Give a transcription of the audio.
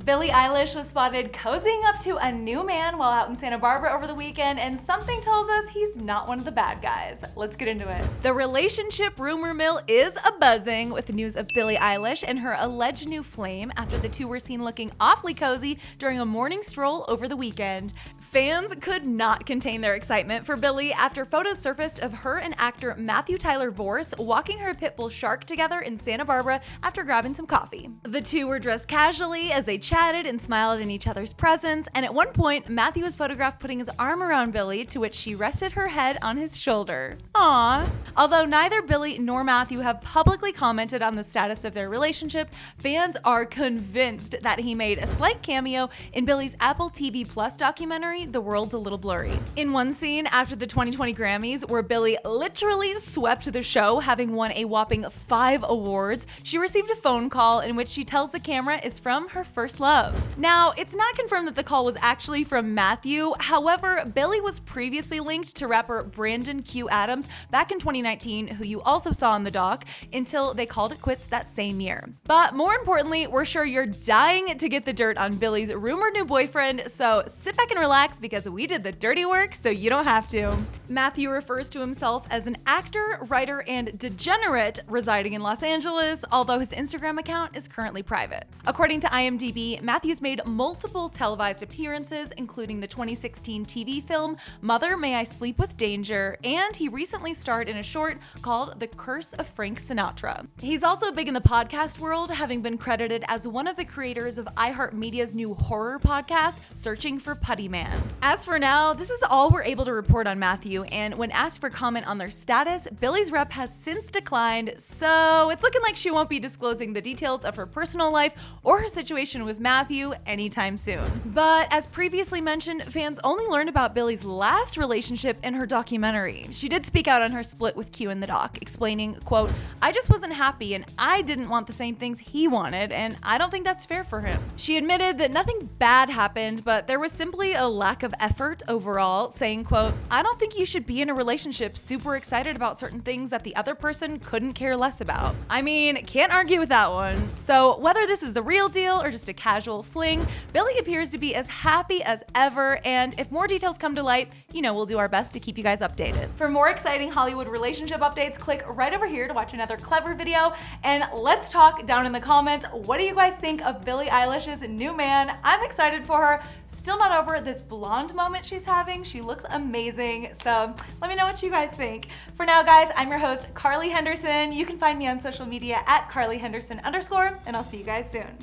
Billie Eilish was spotted cozying up to a new man while out in Santa Barbara over the weekend, and something tells us he's not one of the bad guys. Let's get into it. The relationship rumor mill is a-buzzing with the news of Billie Eilish and her alleged new flame after the two were seen looking awfully cozy during a morning stroll over the weekend. Fans could not contain their excitement for Billie after photos surfaced of her and actor Matthew Tyler Vorse walking her pit bull Shark together in Santa Barbara after grabbing some coffee. The two were dressed casually as they chatted and smiled in each other's presence, and at one point, Matthew was photographed putting his arm around Billie, to which she rested her head on his shoulder. Aww. Although neither Billie nor Matthew have publicly commented on the status of their relationship, fans are convinced that he made a slight cameo in Billie's Apple TV Plus documentary, The World's a Little Blurry. In one scene after the 2020 Grammys, where Billie literally swept the show, having won a whopping 5 awards, she received a phone call in which she tells the camera is from her first love. Now, it's not confirmed that the call was actually from Matthew. However, Billie was previously linked to rapper Brandon Q. Adams back in 2019, who you also saw in the doc, until they called it quits that same year. But more importantly, we're sure you're dying to get the dirt on Billie's rumored new boyfriend, so sit back and relax because we did the dirty work so you don't have to. Matthew refers to himself as an actor, writer, and degenerate residing in Los Angeles, although his Instagram account is currently private. According to IMDb, Matthew's made multiple televised appearances, including the 2016 TV film Mother, May I Sleep with Danger, and he recently starred in a short called The Curse of Frank Sinatra. He's also big in the podcast world, having been credited as one of the creators of iHeartMedia's new horror podcast, Searching for Putty Man. As for now, this is all we're able to report on Matthew, and when asked for comment on their status, Billie's rep has since declined, so it's looking like she won't be disclosing the details of her personal life or her situation with Matthew anytime soon. But as previously mentioned, fans only learned about Billie's last relationship in her documentary. She did speak out on her split with Q in the doc, explaining, quote, "I just wasn't happy and I didn't want the same things he wanted, and I don't think that's fair for him." She admitted that nothing bad happened, but there was simply a lack of effort overall, saying, quote, "I don't think you should be in a relationship super excited about certain things that the other person couldn't care less about." I mean, can't argue with that one. So whether this is the real deal or just a casual fling, Billie appears to be as happy as ever, and if more details come to light, we'll do our best to keep you guys updated. For more exciting Hollywood relationship updates, click right over here to watch another clever video, and let's talk down in the comments. What do you guys think of Billie Eilish's new man? I'm excited for her. Still not over this blonde moment she's having. She looks amazing, so let me know what you guys think. For now, guys, I'm your host, Carly Henderson. You can find me on social media at CarlyHenderson_, and I'll see you guys soon.